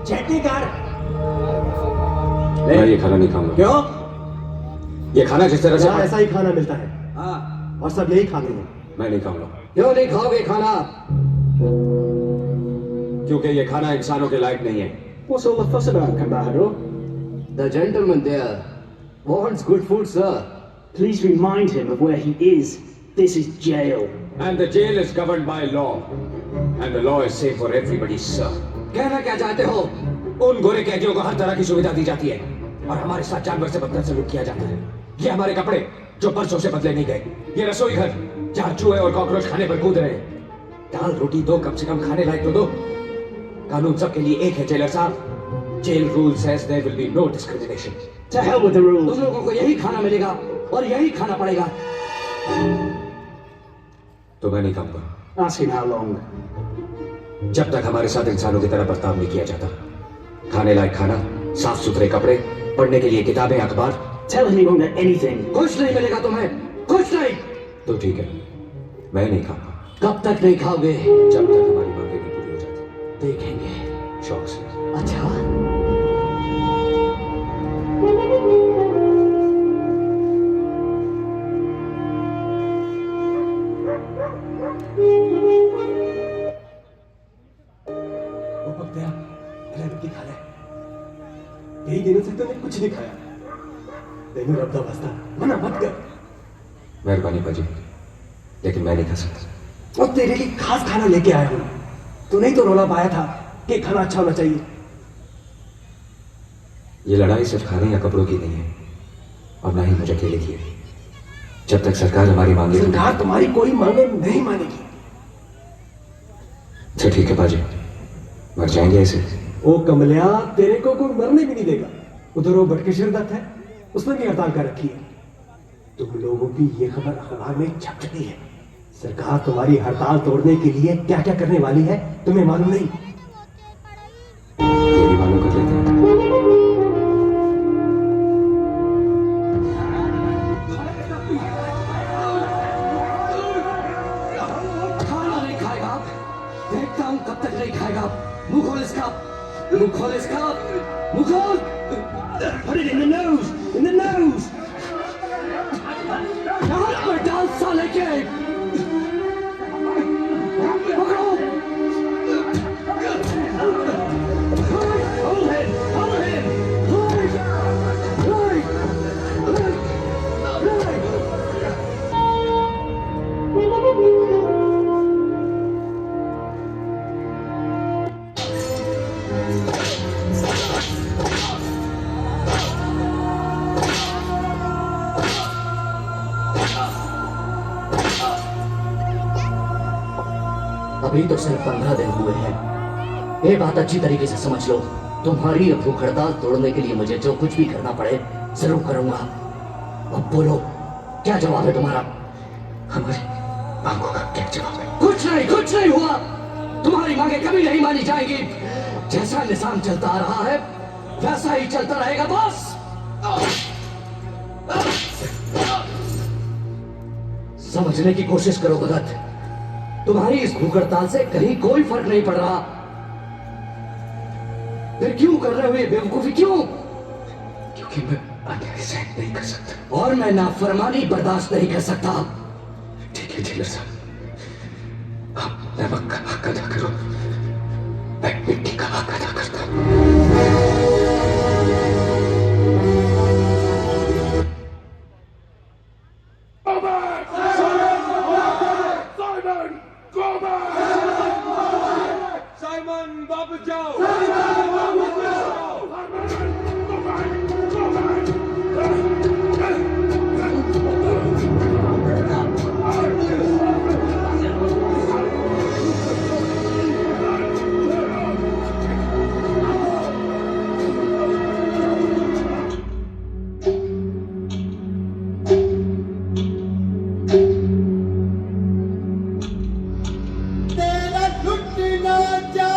चटनी कर। मैं ये खाना नहीं खाऊंगा। क्यों? ये खाना जिस तरह से यहाँ ऐसा ही खाना मिलता है हाँ, और सब यही खाते हैं। मैं नहीं खाऊंगा क्यों नहीं खाओगे खाना? क्योंकि ये खाना इंसानों के लायक नहीं है। What's all the fuss about, Kambaharo? The gentleman there wants good food, sir. Please remind him of where he is. This is jail. And the jail is governed by law. And the law is safe for everybody, sir. कहना क्या चाहते हो? उन गोरे कैदियों को हर तरह की सुविधा दी जाती है और हमारे साथ जानवर से बदतर सलूक किया जाता है। ये हमारे कपड़े जो बरसों से बदले नहीं गए, ये रसोई घर जहाँ चूहे और कॉकरोच खाने पर कूद रहे हैं। दाल रोटी दो, कम से कम खाने लायक तो दो। कानून सबके लिए एक है जेलर साहब। Jail rule says there will be no discrimination. To hell with the rules. तुम लोगों को यही खाना मिलेगा और यही खाना पड़ेगा। तो मैं नहीं खाऊंगा Ask him how long. जब तक हमारे साथ इंसानों की तरह बर्ताव नहीं किया जाता। खाने लायक खाना, साफ सुथरे कपड़े, पढ़ने के लिए किताबें, अखबार। Tell him he won't get anything. कुछ नहीं मिलेगा तुम्हें, कुछ नहीं। तो ठीक है, मैं नहीं खाऊंगा कब तक नहीं खाओगे? जब तक हमारी मांगें नहीं पूरी हो जाती। देखेंगे। शौक से। अच्छा, वो पक गया, अरे रोटी खा ले। कई दिनों से तूने कुछ नहीं खाया। तेनू रब दा वास्ता मना मत कर। मेहरबानी बाजी, लेकिन मैं नहीं खा सकता। और तेरे लिए खास खाना लेके आया हूं। तूने ही तो रोला पाया था कि खाना अच्छा होना चाहिए। ये लड़ाई सिर्फ खाने या कपड़ों की नहीं है और ना ही मुझे अकेले की है। जब तक सरकार हमारी मांगे सरकार तुम्हारी कोई मांगे नहीं मानेगी। तो ठीक है बाजी, मर जाएंगे ऐसे। ओ कमलिया, तेरे को कोई मरने भी नहीं देगा। उधर वो बटकेश्वर दत्त है, उसने भी हड़ताल कर रखी है। तुम लोगों की ये खबर अखबार में छप चुकी है। सरकार तुम्हारी हड़ताल तोड़ने के लिए क्या क्या करने वाली है तुम्हें मालूम नहीं। ये भी मालूम कर लेते हैं। खाना नहीं खाएगा आप? देखता हूँ कब तक नहीं खाएगा आप। मुंह खोल इसका, मुंह खोल इसका, मुंह खोल। Put it in the nose, in the nose. हाथ में डाल साले के। पकड़ो। Hold him, hold him. अभी तो सिर्फ 15 दिन हुए हैं। ये बात अच्छी तरीके से समझ लो। तुम्हारी अब भूख हड़ताल तोड़ने के लिए मुझे जो कुछ भी करना पड़े जरूर करूंगा। अब बोलो, क्या जवाब है तुम्हारा? हमारी मांगों का क्या जवाब है? कुछ नहीं हुआ। तुम्हारी मांगे कभी नहीं मानी जाएंगी। जैसा निजाम चलता आ रहा है वैसा ही चलता रहेगा बॉस। समझने की कोशिश करो भगत, तुम्हारी इस भूख हड़ताल से कहीं कोई फर्क नहीं पड़ रहा। फिर क्यों कर रहे हो ये बेवकूफी, क्यों? क्योंकि मैं अन्याय सहन नहीं कर सकता और मैं नाफरमानी बर्दाश्त नहीं कर सकता। ठीक है जेलर साहब, आप नमक का हक अदा करो, मैं मिट्टी का हक अदा करता हूँ। Simon, Baba Joe! तेरा लुट ना जा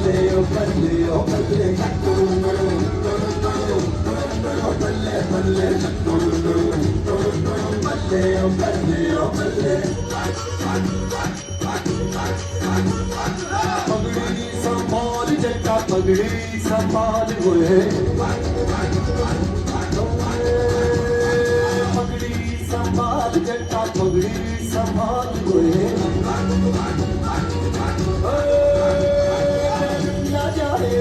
पगड़ी संभाल जटा पगड़ी संभाल हुए पगड़ी संभाल जटा पगड़ी संभाल हुए न जाए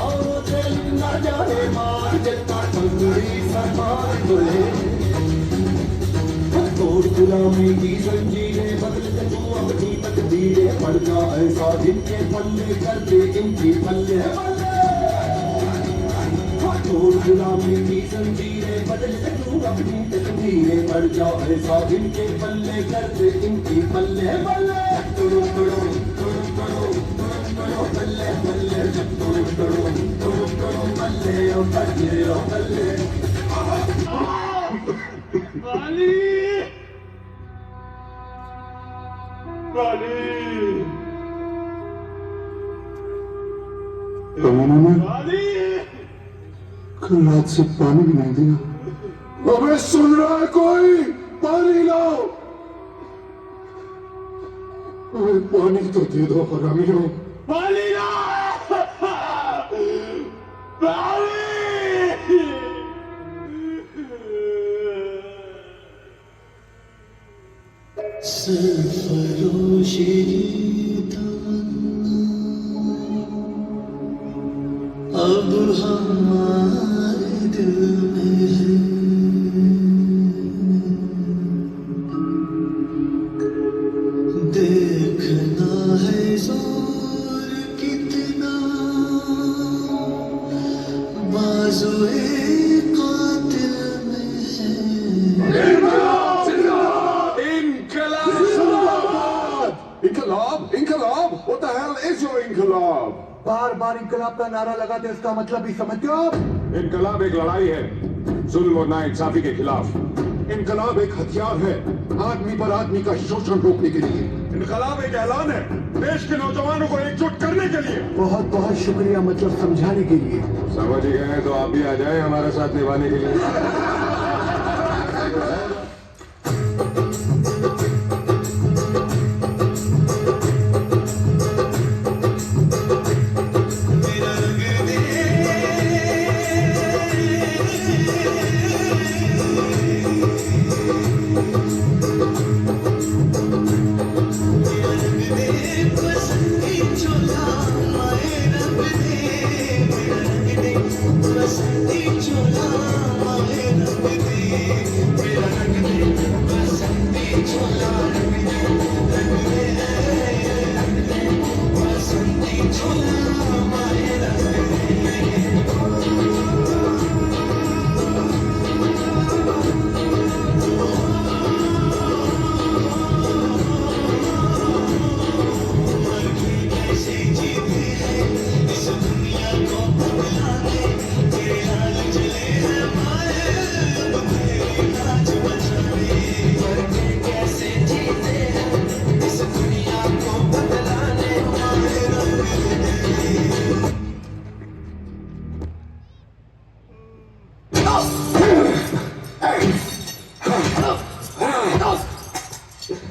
और दिल न जाए मार जटा पगड़ी संभाल हुए तोड़ गुलामी की जंजीरें बदल के तू अपनी तकदीरें पड़ जा ऐसा जिनके पल्ले कर दे इनकी पल्ले तोड़ गुलामी की जंजीरें बदल के तू अपनी तकदीरें पड़ जा ऐसा जिनके पल्ले कर दे इनकी पल्ले तोड़ो तोड़ो तोड़ो तोड़ो तोड़ो बल्ले बल्ले तोड़ो तोड़ो तोड़ो तोड़ो बल्ले ओ बल्ले ओ बल्ले वाली वाली उन्होंने वाली कल रात से पानी भी नहीं दिया। अबे सुन रहा है कोई? पानी लाओ। अबे पानी तो दे दो हरामियों। वाली ना वाली सरफरोशी अब हमारे दिल में है देखना है जोर कितना बाजुए कातिल में है। Inqilab? Inqilab? What the hell is your inqilab? बार बार इंकलाब का नारा लगाते हैं, इसका मतलब भी समझते हो आप? इनकलाब एक लड़ाई है जुल्म और नाइंसाफी के खिलाफ। इनकलाब एक हथियार है आदमी पर आदमी का शोषण रोकने के लिए। इनकलाब एक ऐलान है देश के नौजवानों को एकजुट करने के लिए। बहुत बहुत शुक्रिया, मतलब समझाने के लिए। समझ ही गए तो आप भी आ जाएं हमारे साथ निभाने के लिए।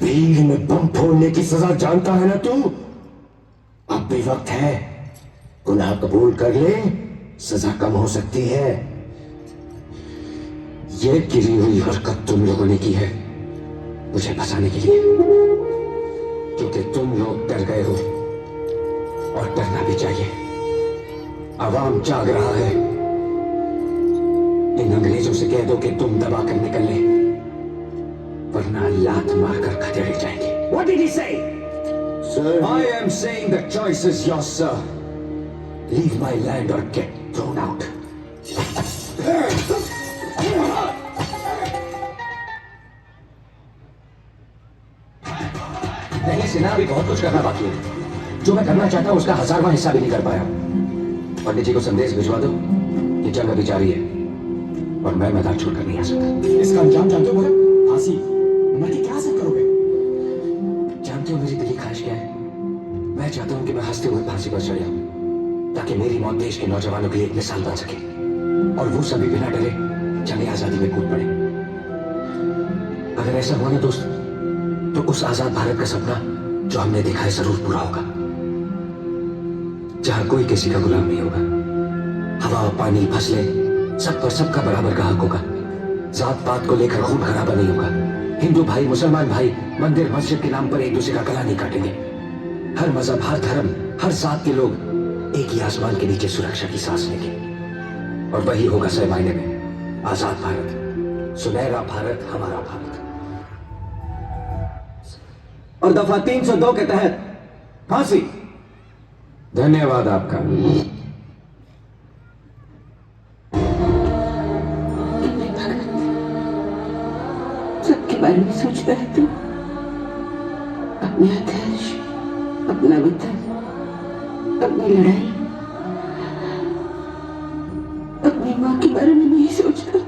भीड़ में बम फोड़ने की सजा जानता है ना तू? अब भी वक्त है, गुनाह कबूल कर ले, सजा कम हो सकती है। ये गिरी हुई हरकत तुम लोगों ने की है मुझे फंसाने के लिए, क्योंकि तुम लोग डर गए हो और डरना भी चाहिए। आवाम जाग रहा है। इन अंग्रेजों से कह दो कि तुम दबा कर निकल ले, वरना लात मारकर खदेड़े जाएंगे। What did he say? Sir, I am saying the choice is yours, sir. Leave my land or get thrown out. नहीं सेना, अभी बहुत कुछ करना बाकी है। जो मैं करना चाहता हूं उसका 1000वां हिस्सा भी नहीं कर पाया। पंडित जी को संदेश भिजवा दो कि जंग अभी जारी है और मैं मैदान छोड़कर नहीं आ सकता। इसका अंजाम जानते हो मुझे? फांसी। मर के क्या हासिल करोगे? जानते हो मेरी दिली ख्वाहिश क्या है? मैं चाहता हूं हंसते हुए फांसी पर चढ़ जाऊं, ताकि मेरी मौत देश के नौजवानों के लिए एक मिसाल बन सके और वो सभी बिना डरे जंग आजादी में कूद पड़े। अगर ऐसा हुआ ना दोस्त, तो उस आजाद भारत का सपना जो हमने देखा है जरूर पूरा होगा, जहां कोई किसी का गुलाम नहीं होगा। हवा, पानी, फसलें, सब पर सबका बराबर का हक होगा। जात पात को लेकर खून खराबा नहीं होगा। हिंदू भाई, मुसलमान भाई मंदिर मस्जिद के नाम पर एक दूसरे का गला नहीं काटेंगे। हर मजहब, हर धर्म, हर जात के लोग एक ही आसमान के नीचे सुरक्षा की सांस लेंगे। और वही होगा सही मायने में आजाद भारत, सुनहरा भारत, हमारा भारत। और दफा 302 के तहत फांसी। धन्यवाद आपका। सबके बारे में सोचता है तू, अपने आदर्श, अपना वतन, अपनी लड़ाई, अपनी माँ के बारे में नहीं सोचता।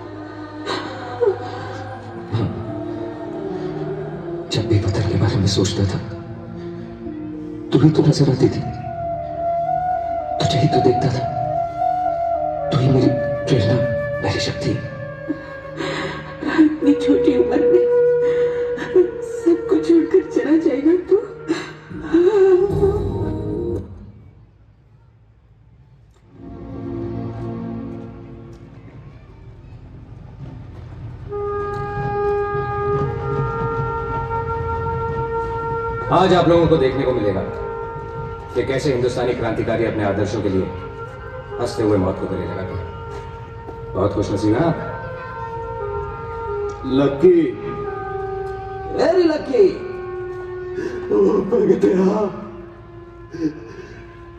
जब भी वतन के बारे में सोचता था, तू ही तो नजर आती थी, तुझे ही तो देखता था। तू ही मेरी प्रेरणा, मेरी शक्ति। इतनी छोटी उम्र में सबको छोड़कर चला जाएगा तू। आज आप लोगों को देखने को मिलेगा कि कैसे हिंदुस्तानी क्रांतिकारी अपने आदर्शों के लिए हंसते हुए मौत को गले लगाते हैं। बहुत खुशनसीब हैं आप। Lucky, very lucky. भगतया,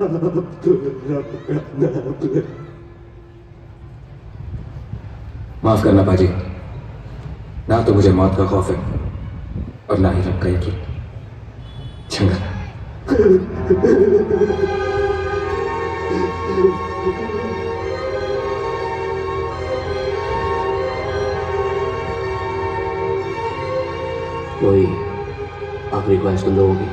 अब तो रब का नाम ले। माफ करना बाजी, ना तो मुझे मौत का खौफ है और ना ही रब का यकीन। चंगा। कोई आखिरी ख्वाहिश तुम लोगों की?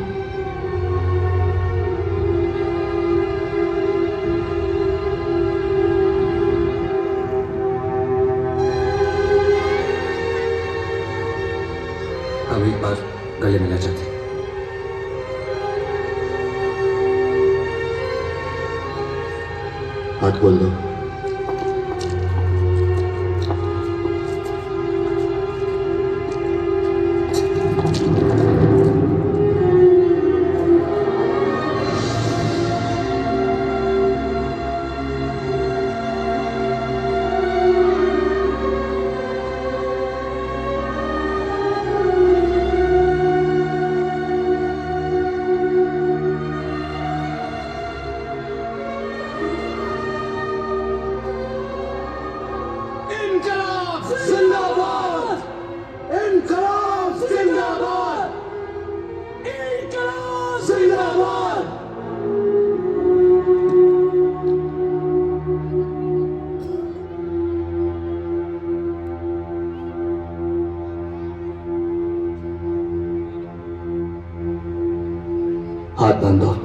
हम एक बार गले मिलना चाहते हैं। हाथ खोल दो। हाथ बांध दो।